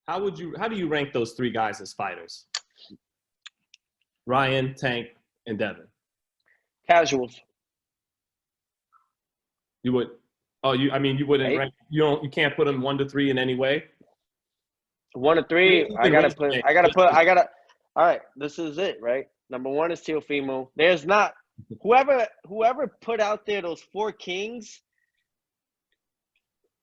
How do you rank those three guys as fighters? Ryan, Tank, and Devin. Casuals. You would? Oh, you wouldn't 8. rank? You can't put them 1 to 3 in any way. 1 to 3. I gotta. All right, this is it, right? Number 1 is Teofimo. There's not whoever put out there those 4 kings.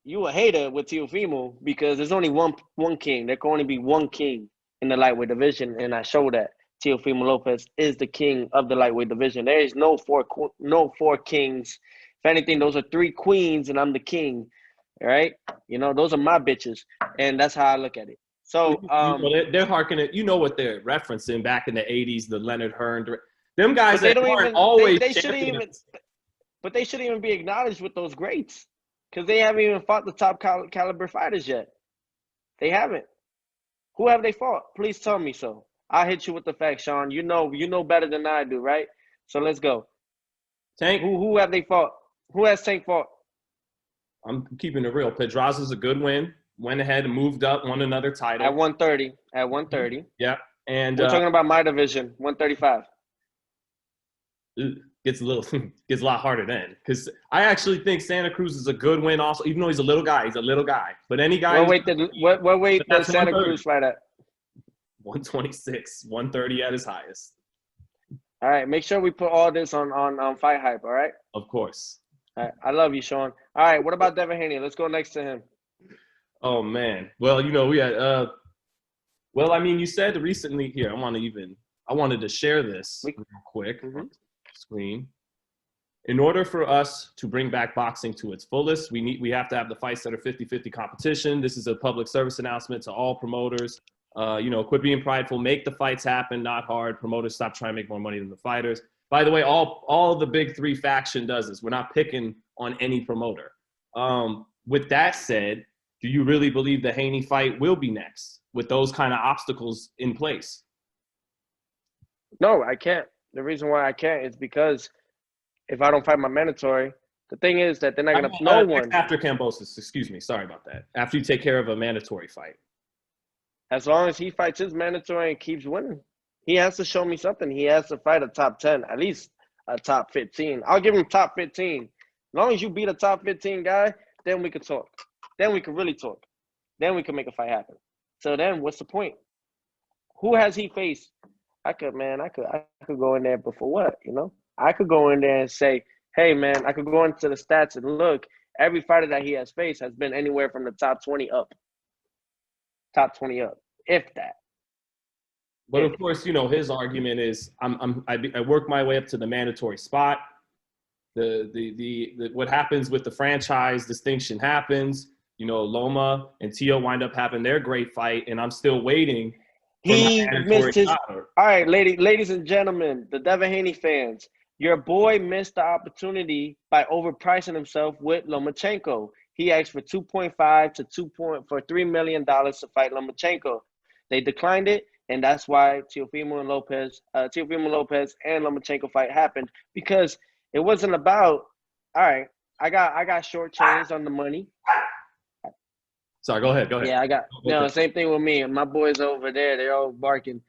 You a hater with Teofimo because there's only one king. There can only be one king in the lightweight division, and I show that Teofimo Lopez is the king of the lightweight division. There is no four kings. If anything, those are 3 queens, and I'm the king. All right, those are my bitches, and that's how I look at it. So they're harkening. You know what they're referencing back in the '80s, the Leonard Hearn. Them guys that aren't always they shouldn't even. But they shouldn't even be acknowledged with those greats because they haven't even fought the top caliber fighters yet. They haven't. Who have they fought? Please tell me so. I'll hit you with the facts, Sean. You know better than I do, right? So let's go. Tank. Who have they fought? Who has Tank fought? I'm keeping it real. Pedraza's a good win. Went ahead and moved up, won another title. At 130. Yeah. And we're talking about my division, 135. Gets a lot harder then. Because I actually think Santa Cruz is a good win also, even though he's a little guy. But any guy. What weight does Santa Cruz fight at? 126, 130 at his highest. All right, make sure we put all this on FightHype, all right? Of course. All right, I love you, Sean. All right, what about Devin Haney? Let's go next to him. Oh, man. Well, we had you said recently here, I wanted to share this real quick on the screen. In order for us to bring back boxing to its fullest, we have to have the fights that are 50-50 competition. This is a public service announcement to all promoters. Quit being prideful, make the fights happen, not hard. Promoters stop trying to make more money than the fighters. By the way, all the big 3 faction does this. We're not picking on any promoter. With that said, do you really believe the Haney fight will be next with those kind of obstacles in place? No, I can't. The reason why I can't is because if I don't fight my mandatory, the thing is that they're not going to – no one. After Kambosos, excuse me. Sorry about that. After you take care of a mandatory fight. As long as he fights his mandatory and keeps winning. He has to show me something. He has to fight a top 10, at least a top 15. I'll give him top 15. As long as you beat a top 15 guy, then we could talk. Then we could really talk. Then we could make a fight happen. So then what's the point? Who has he faced? I could go in there before what, I could go in there and say, hey, man, I could go into the stats and look. Every fighter that he has faced has been anywhere from the top 20 up. Top 20 up, if that. But of course, his argument is I work my way up to the mandatory spot. The what happens with the franchise distinction happens. Loma and Tio wind up having their great fight, and I'm still waiting. He missed his. All right, ladies and gentlemen, the Devin Haney fans, your boy missed the opportunity by overpricing himself with Lomachenko. He asked for $3 million to fight Lomachenko. They declined it, and that's why Teofimo Lopez and Lomachenko fight happened, because it wasn't about, all right, I got shortchanged on the money. Sorry, go ahead. Yeah, same thing with me. My boys over there, they're all barking.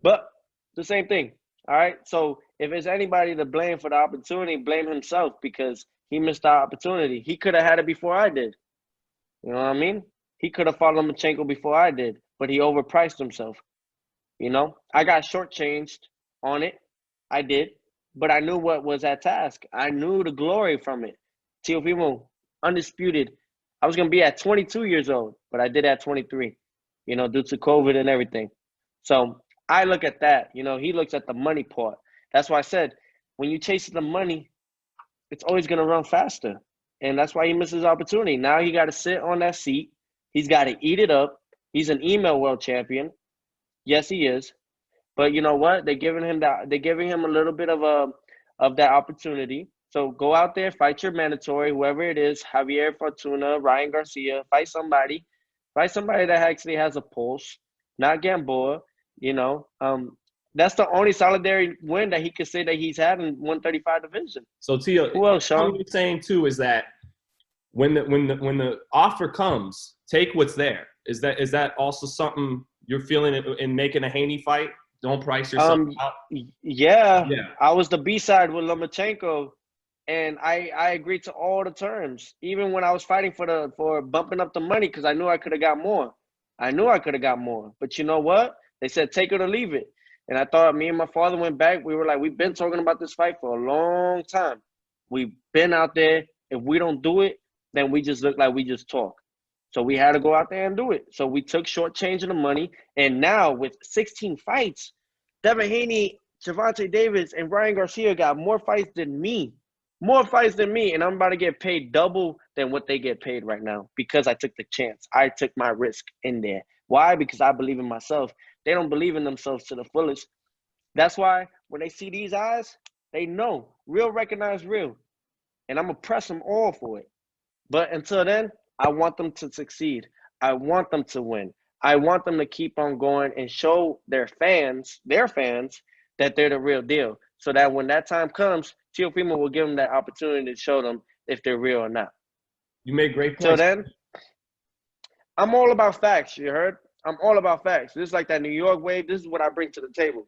But the same thing, all right? So if there's anybody to blame for the opportunity, blame himself, because he missed the opportunity. He could have had it before I did. You know what I mean? He could have fought Lomachenko before I did, but he overpriced himself. I got shortchanged on it. I did, but I knew what was at task. I knew the glory from it. Teofimo, undisputed. I was going to be at 22 years old, but I did at 23, due to COVID and everything. So I look at that. He looks at the money part. That's why I said, when you chase the money, it's always going to run faster. And that's why he misses opportunity. Now he got to sit on that seat. He's got to eat it up. He's an email world champion. Yes, he is. But you know what? They're giving him a little bit of that opportunity. So go out there, fight your mandatory, whoever it is, Javier Fortuna, Ryan Garcia, fight somebody that actually has a pulse, not Gamboa. That's the only solitary win that he could say that he's had in 135 division. So Tia, who else, Sean? What you're saying too is that when the offer comes, take what's there. Is that also something you're feeling in making a Haney fight? Don't price yourself out. Yeah. I was the B-side with Lomachenko, and I agreed to all the terms, even when I was fighting for bumping up the money, because I knew I could have got more. But you know what? They said take it or leave it. And I thought, me and my father went back. We were like, we've been talking about this fight for a long time. We've been out there. If we don't do it, then we just look like we just talk. So we had to go out there and do it. So we took short change of the money. And now with 16 fights, Devin Haney, Gervonta Davis, and Ryan Garcia got more fights than me. And I'm about to get paid double than what they get paid right now because I took the chance. I took my risk in there. Why? Because I believe in myself. They don't believe in themselves to the fullest. That's why when they see these eyes, they know. Real recognize real. And I'm going to press them all for it. But until then, I want them to succeed. I want them to win. I want them to keep on going and show their fans, that they're the real deal. So that when that time comes, Teofimo will give them that opportunity to show them if they're real or not. You made great points. So then, I'm all about facts, you heard? I'm all about facts. This is like that New York wave. This is what I bring to the table.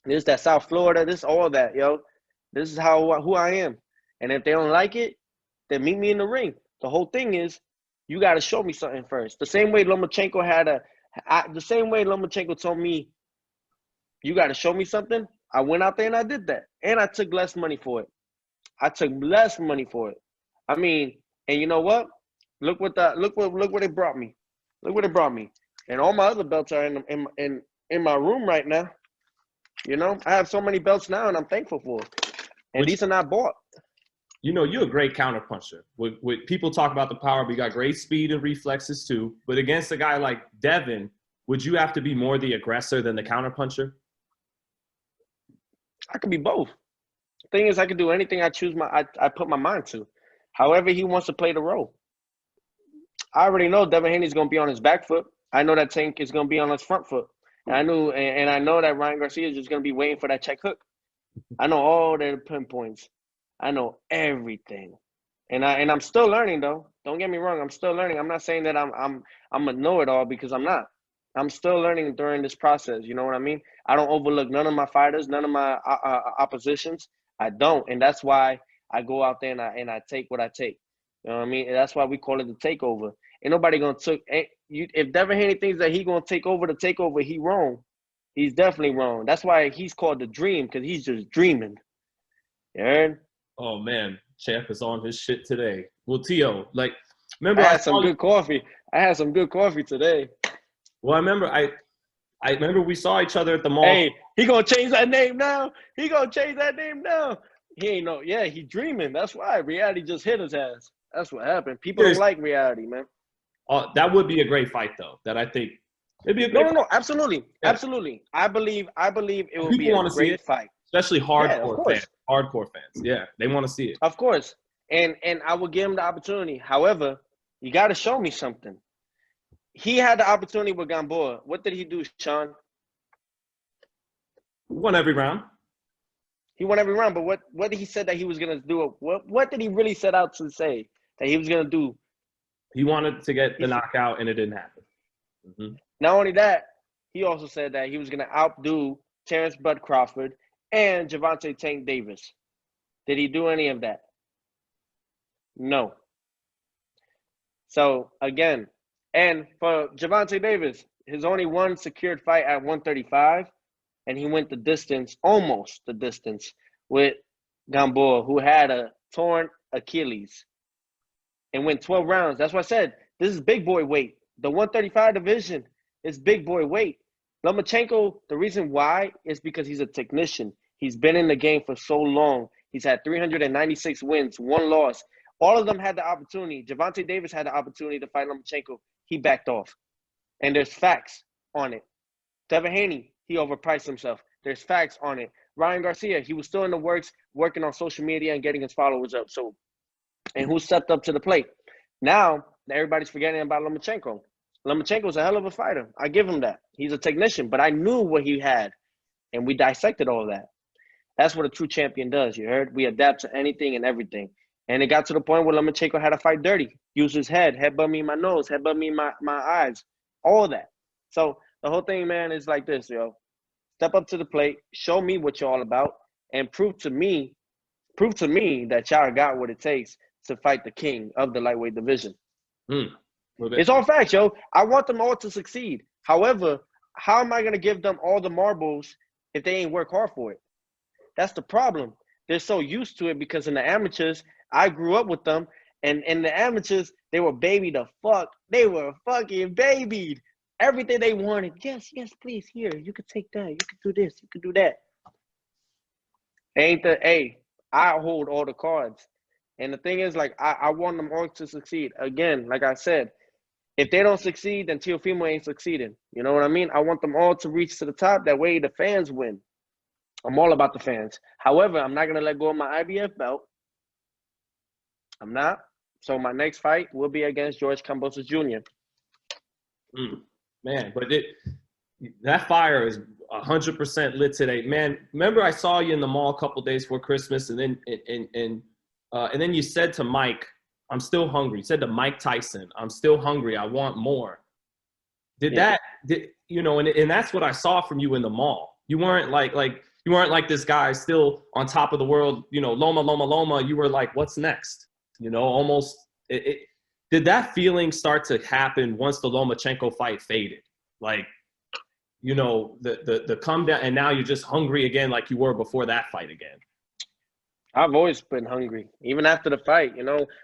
This is that South Florida. This is all that, yo. This is who I am. And if they don't like it, then meet me in the ring. The whole thing is, you got to show me something first. The same way Lomachenko told me, you got to show me something. I went out there and I did that. And I took less money for it. I mean, and you know what? Look what it brought me. And all my other belts are in my room right now. You know, I have so many belts now, and I'm thankful for it. And these are not bought. You know, you're a great counterpuncher. With people talk about the power, but you got great speed and reflexes too. But against a guy like Devin, would you have to be more the aggressor than the counterpuncher? I could be both. The thing is, I could do anything I put my mind to. However he wants to play the role. I already know Devin Haney's going to be on his back foot. I know that Tank is going to be on his front foot. And I know that Ryan Garcia is just going to be waiting for that check hook. I know all their pinpoints. I know everything. And I'm still learning, though. Don't get me wrong. I'm still learning. I'm not saying that I'm a know-it-all, because I'm not. I'm still learning during this process. You know what I mean? I don't overlook none of my fighters, none of my oppositions. I don't. And that's why I go out there and I take what I take. You know what I mean? And that's why we call it the takeover. Ain't nobody going to if Devin Haney thinks that he going to take over the takeover, he wrong. He's definitely wrong. That's why he's called the Dream, because he's just dreaming. You heard? Oh, man. Champ is on his shit today. Well, Tio, remember I had some good coffee. I had some good coffee today. Well, I remember we saw each other at the mall. Hey, he going to change that name now. He ain't no, he dreaming. That's why reality just hit his ass. That's what happened. People don't like reality, man. That would be a great fight, though. That I think it'd be a great No, absolutely. Yeah. Absolutely. I believe it will be a great fight. Especially hardcore fans. Hardcore fans. Yeah, they want to see it. Of course. And I will give him the opportunity. However, you got to show me something. He had the opportunity with Gamboa. What did he do, Sean? He won every round. But what did he say that he was going to do? What did he really set out to say that he was going to do? He wanted to get the knockout, and it didn't happen. Mm-hmm. Not only that, he also said that he was going to outdo Terrence Bud Crawford and Gervonta Tank Davis. Did he do any of that? No. So, again, and for Gervonta Davis, his only one secured fight at 135, and he went the distance, almost the distance, with Gamboa, who had a torn Achilles, and went 12 rounds. That's what I said. This is big boy weight. The 135 division is big boy weight. Lomachenko, the reason why is because he's a technician. He's been in the game for so long. He's had 396 wins, 1 loss. All of them had the opportunity. Gervonta Davis had the opportunity to fight Lomachenko. He backed off. And there's facts on it. Devin Haney, he overpriced himself. There's facts on it. Ryan Garcia, he was still in the works, working on social media and getting his followers up. So, and who stepped up to the plate? Now, everybody's forgetting about Lomachenko. Lomachenko's a hell of a fighter. I give him that. He's a technician, but I knew what he had, and we dissected all that. That's what a true champion does, you heard? We adapt to anything and everything. And it got to the point where Lomachenko had to fight dirty. Use his headbutt me in my nose, headbutt me in my eyes. all that. So the whole thing, man, is like this, yo. Step up to the plate, show me what you're all about, and prove to me that y'all got what it takes to fight the king of the lightweight division. It's all facts, yo. I want them all to succeed. However, how am I going to give them all the marbles if they ain't work hard for it? That's the problem. They're so used to it because in the amateurs, I grew up with them, and in the amateurs, they were babied the fuck. They were fucking babied. Everything they wanted. Yes, please, here. You could take that. You could do this. You could do that. I hold all the cards. And the thing is, like, I want them all to succeed. Again, like I said, if they don't succeed, then Teofimo ain't succeeding. You know what I mean? I want them all to reach to the top. That way the fans win. I'm all about the fans. However, I'm not going to let go of my IBF belt. I'm not. So my next fight will be against George Kambosos Jr. Man, but that fire is 100% lit today. Man, remember I saw you in the mall a couple days before Christmas, and then you said to Mike, I'm still hungry. You said to Mike Tyson, I'm still hungry. I want more. And that's what I saw from you in the mall. You weren't you weren't like this guy still on top of the world, Loma. You were like, what's next? Almost did that feeling start to happen once the Lomachenko fight faded? Like, the come down, and now you're just hungry again like you were before that fight again. I've always been hungry, even after the fight.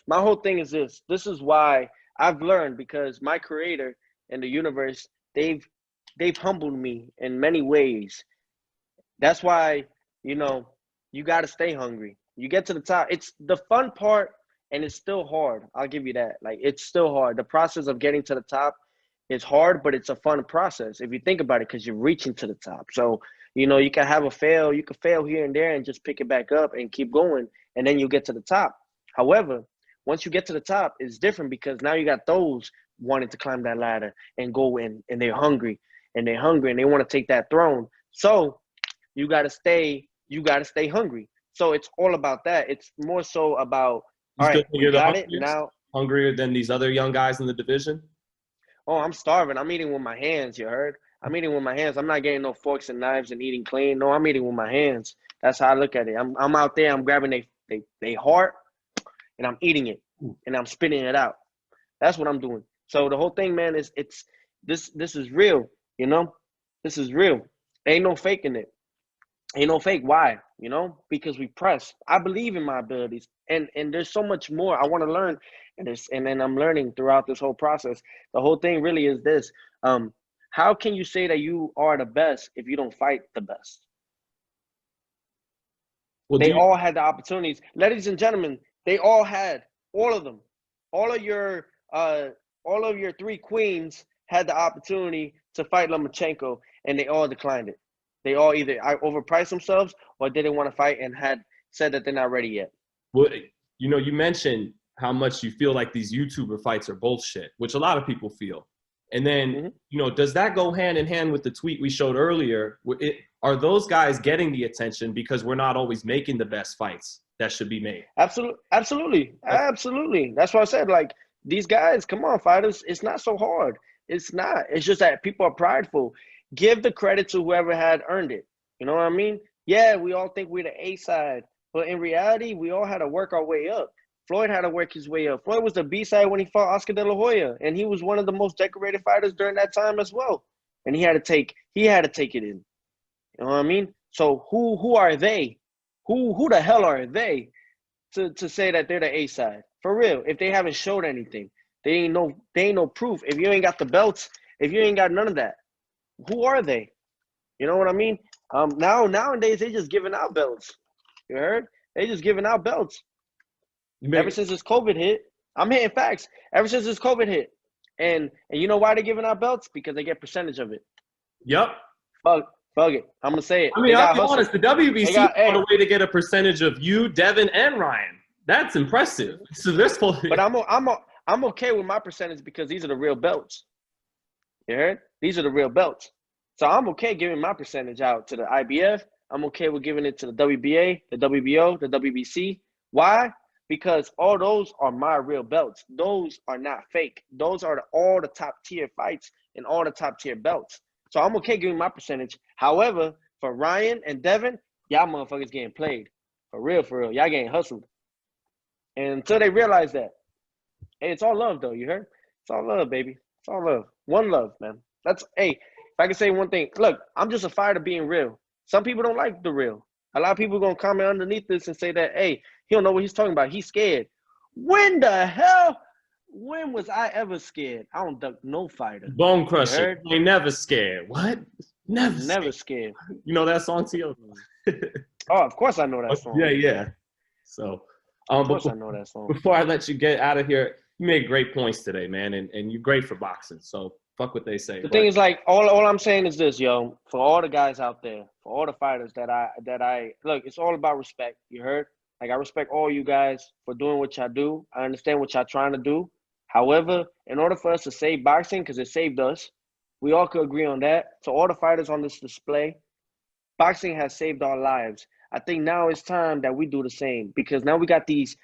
My whole thing is this. This is why I've learned, because my creator and the universe, they've humbled me in many ways. That's why, you got to stay hungry. You get to the top. It's the fun part, and it's still hard. I'll give you that. Like, it's still hard. The process of getting to the top is hard, but it's a fun process if you think about it, because you're reaching to the top. So, you can have a fail. You can fail here and there and just pick it back up and keep going, and then you'll get to the top. However, once you get to the top, it's different, because now you got those wanting to climb that ladder and go in, and they're hungry, and they want to take that throne. So you got to stay hungry. So it's all about that. It's more so about, all right, you got it now. Hungrier than these other young guys in the division? Oh, I'm starving. I'm eating with my hands, you heard? I'm eating with my hands. I'm not getting no forks and knives and eating clean. No, I'm eating with my hands. That's how I look at it. I'm out there. I'm grabbing they heart, and I'm eating it, and I'm spitting it out. That's what I'm doing. So the whole thing, man, is this is real, This is real. Ain't no faking it. Ain't no fake. Why? Because we press. I believe in my abilities, and there's so much more I want to learn, and then I'm learning throughout this whole process. The whole thing really is this. How can you say that you are the best if you don't fight the best? Well, they all had the opportunities. Ladies and gentlemen, they all had, all of them. All of your three queens had the opportunity to fight Lomachenko, and they all declined it. They all either overpriced themselves or didn't want to fight and had said that they're not ready yet. Well, you mentioned how much you feel like these YouTuber fights are bullshit, which a lot of people feel. And then, does that go hand in hand with the tweet we showed earlier? Are those guys getting the attention because we're not always making the best fights that should be made? Absolutely. That's why I said, like, these guys, come on, fighters. It's not so hard. It's not. It's just that people are prideful. Give the credit to whoever had earned it. You know what I mean? Yeah, we all think we're the A side, but in reality, we all had to work our way up. Floyd had to work his way up. Floyd was the B side when he fought Oscar De La Hoya, and he was one of the most decorated fighters during that time as well. And he had to take it in. You know what I mean? So who are they? Who the hell are they to say that they're the A side? For real, if they haven't showed anything, they ain't no proof. If you ain't got the belts, if you ain't got none of that, who are they? You know what I mean? Nowadays they just giving out belts. You heard? They just giving out belts. Ever since this COVID hit, I'm hitting facts. Ever since this COVID hit, and you know why they're giving out belts? Because they get percentage of it. Yep. Fuck it. I'm gonna say it. I mean, I'll be honest. The WBC found a way to get a percentage of you, Devin, and Ryan. That's impressive. So this whole. But I'm okay with my percentage because these are the real belts. You heard? These are the real belts. So I'm okay giving my percentage out to the IBF. I'm okay with giving it to the WBA, the WBO, the WBC. Why? Because all those are my real belts. Those are not fake. Those are all the top tier fights and all the top tier belts. So I'm okay giving my percentage. However, for Ryan and Devin, y'all motherfuckers getting played. For real. Y'all getting hustled. And until they realize that, hey, it's all love though, you heard? It's all love, baby. It's all love. One love, man. Hey, if I can say one thing, look, I'm just a fighter being real. Some people don't like the real. A lot of people are going to comment underneath this and say that, hey, he don't know what he's talking about. He's scared. When was I ever scared? I don't duck no fighter. Bone crusher. You ain't never scared. What? Never scared. You know that song, Tio? Oh, of course I know that song. Yeah. So, of course I know that song. Before I let you get out of here, you made great points today, man, and you're great for boxing. So fuck what they say. The thing is, like, all I'm saying is this, yo, for all the guys out there, for all the fighters that I look, it's all about respect. You heard? Like, I respect all you guys for doing what y'all do. I understand what y'all trying to do. However, in order for us to save boxing, because it saved us, we all could agree on that. So all the fighters on this display, boxing has saved our lives. I think now it's time that we do the same, because now we got these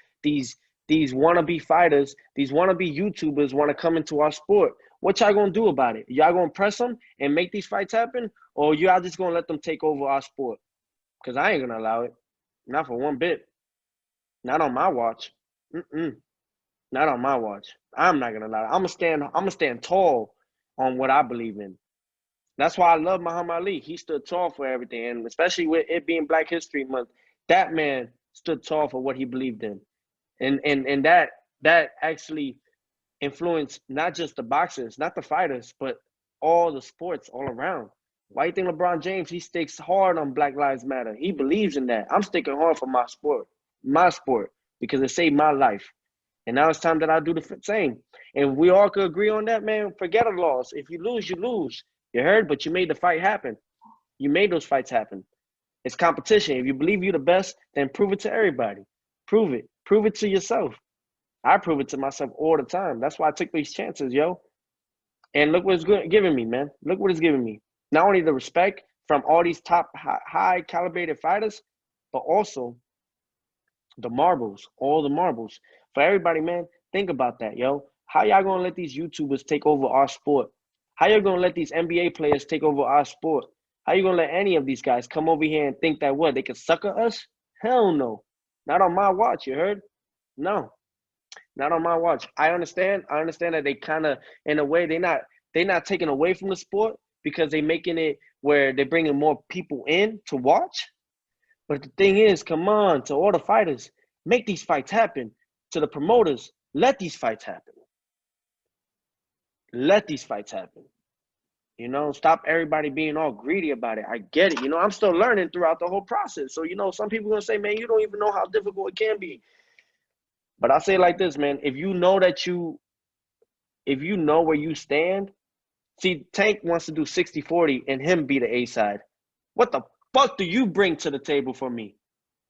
wannabe fighters, these wannabe YouTubers want to come into our sport. What y'all gonna do about it? Y'all gonna press them and make these fights happen, or y'all just gonna let them take over our sport? Because I ain't gonna allow it, not for one bit. Not on my watch. Not on my watch. I'm not gonna allow it. I'm gonna stand tall on what I believe in. That's why I love Muhammad Ali. He stood tall for everything, and especially with it being Black History Month, that man stood tall for what he believed in, and that actually influenced not just the boxers, not the fighters, but all the sports all around. Why you think LeBron James, he sticks hard on Black Lives Matter? He believes in that. I'm sticking hard for my sport, because it saved my life. And now it's time that I do the same. And we all could agree on that, man. Forget a loss. If you lose, you lose. You heard? But you made the fight happen. You made those fights happen. It's competition. If you believe you're the best, then prove it to everybody. Prove it. Prove it to yourself. I prove it to myself all the time. That's why I took these chances, yo. And look what it's giving me, man. Look what it's giving me. Not only the respect from all these top high calibrated fighters, but also the marbles, all the marbles. For everybody, man, think about that, yo. How y'all gonna let these YouTubers take over our sport? How you gonna let these NBA players take over our sport? How you gonna let any of these guys come over here and think that what, they could sucker us? Hell no. Not on my watch, you heard? No. Not on my watch. I understand that they kind of, in a way, they're not taking away from the sport because they're making it where they're bringing more people in to watch. But the thing is, come on, to all the fighters, make these fights happen. To the promoters, let these fights happen. Let these fights happen. You know, stop everybody being all greedy about it. I get it. You know, I'm still learning throughout the whole process. So, you know, some people are going to say, man, you don't even know how difficult it can be. But I say it like this, man. If you know where you stand, see, Tank wants to do 60-40 and him be the A side. What the fuck do you bring to the table for me?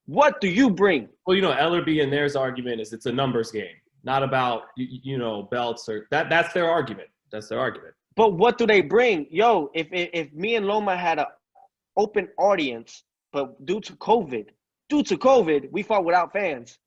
What do you bring? Well, you know, Ellerby and theirs argument is it's a numbers game, not about, you know, belts or that's their argument. That's their argument. But what do they bring? Yo, if me and Loma had an open audience, but due to COVID, we fought without fans.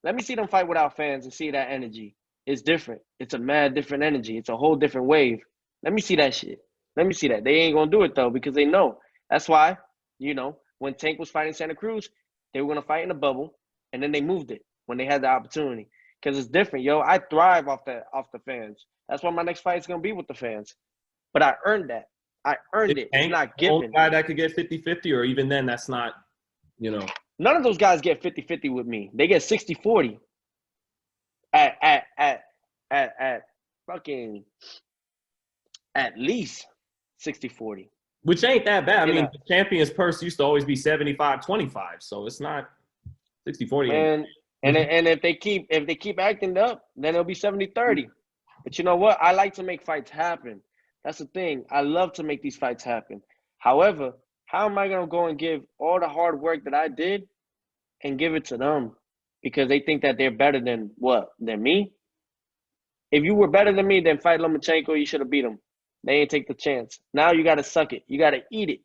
Let me see them fight without fans and see that energy. It's different. It's a mad different energy. It's a whole different wave. Let me see that shit. Let me see that. They ain't going to do it, though, because they know. That's why, you know, when Tank was fighting Santa Cruz, they were going to fight in the bubble, and then they moved it when they had the opportunity. Because it's different, yo. I thrive off the fans. That's why my next fight is going to be with the fans. But I earned that. I earned it. It's not given. Only guy that could get 50-50, or even then, that's not, you know. None of those guys get 50-50 with me. They get 60-40 at fucking at least 60-40. Which ain't that bad. I mean, the champion's purse used to always be 75-25, so it's not 60-40. And if they keep acting up, then it'll be 70-30. But you know what? I like to make fights happen. That's the thing. I love to make these fights happen. However, how am I going to go and give all the hard work that I did and give it to them because they think that they're better than what? Than me? If you were better than me, then fight Lomachenko. You should have beat him. They ain't take the chance. Now you got to suck it. You got to eat it.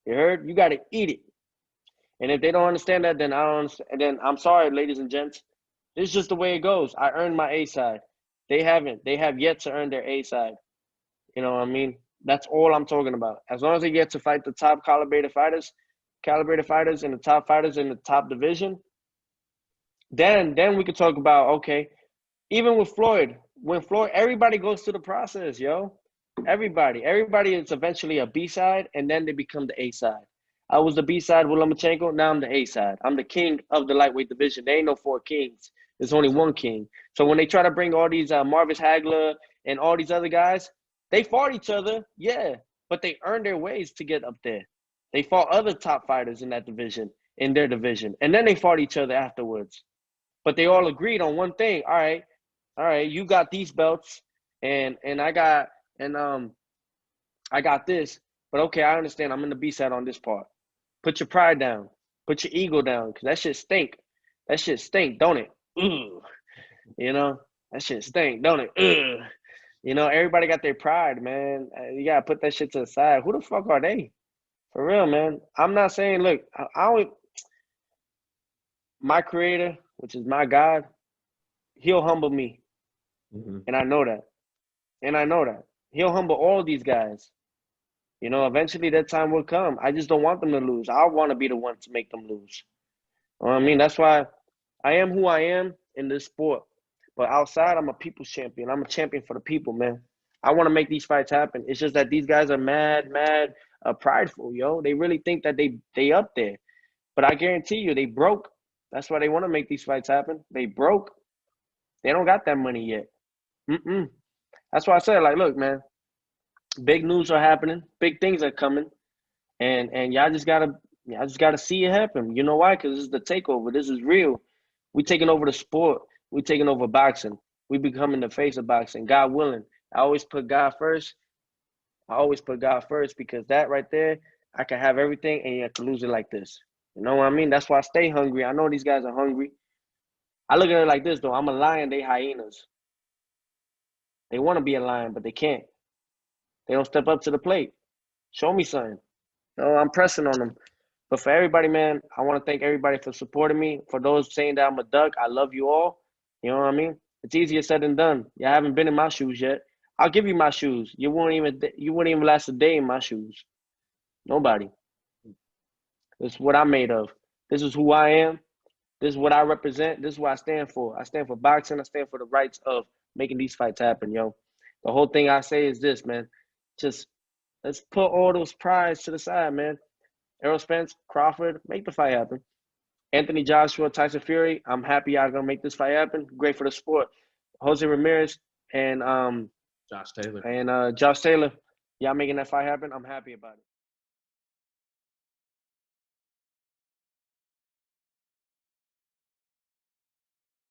You heard? You got to eat it. And if they don't understand that, then I don't understand. And then I'm sorry, ladies and gents. It's just the way it goes. I earned my A side. They haven't. They have yet to earn their A side. You know what I mean? That's all I'm talking about. As long as they get to fight the top calibrated fighters and the top fighters in the top division, then we could talk about, okay, even with Floyd, when Floyd, everybody goes through the process, yo. Everybody is eventually a B side, and then they become the A side. I was the B side with Lomachenko. Now I'm the A side. I'm the king of the lightweight division. There ain't no 4 kings. There's only one king. So when they try to bring all these Marvis Hagler and all these other guys, they fought each other, yeah, but they earned their ways to get up there. They fought other top fighters in that division, in their division, and then they fought each other afterwards. But they all agreed on one thing. All right, you got these belts, and I got this. But okay, I understand. I'm in the B side on this part. Put your pride down. Put your ego down, because that shit stink. That shit stink, don't it? Ugh. You know, that shit stink, don't it? Ugh. You know, everybody got their pride, man. You gotta put that shit to the side. Who the fuck are they? For real, man. I'm not saying, look, my creator, which is my God, he'll humble me. Mm-hmm. And I know that. He'll humble all these guys. You know, eventually that time will come. I just don't want them to lose. I want to be the one to make them lose. You know what I mean? That's why I am who I am in this sport. But outside, I'm a people's champion. I'm a champion for the people, man. I want to make these fights happen. It's just that these guys are mad, prideful, yo. They really think that they up there. But I guarantee you, they broke. That's why they want to make these fights happen. They broke. They don't got that money yet. That's why I said, like, look, man, big news are happening. Big things are coming. And y'all just gotta see it happen. You know why? Because this is the takeover. This is real. We taking over the sport. We taking over boxing. We becoming the face of boxing. God willing. I always put God first. Because that right there, I can have everything and you have to lose it like this. You know what I mean? That's why I stay hungry. I know these guys are hungry. I look at it like this, though. I'm a lion, they hyenas. They want to be a lion, but they can't. They don't step up to the plate. Show me something. You know, I'm pressing on them. But for everybody, man, I want to thank everybody for supporting me. For those saying that I'm a duck, I love you all. You know what I mean? It's easier said than done. You haven't been in my shoes yet. I'll give you my shoes. You wouldn't even last a day in my shoes. Nobody. This is what I'm made of. This is who I am. This is what I represent. This is what I stand for. I stand for boxing. I stand for the rights of making these fights happen, yo. The whole thing I say is this, man. Just let's put all those prides to the side, man. Errol Spence, Crawford, make the fight happen. Anthony Joshua, Tyson Fury, I'm happy y'all gonna make this fight happen. Great for the sport. Jose Ramirez and Josh Taylor. Josh Taylor, y'all making that fight happen. I'm happy about it.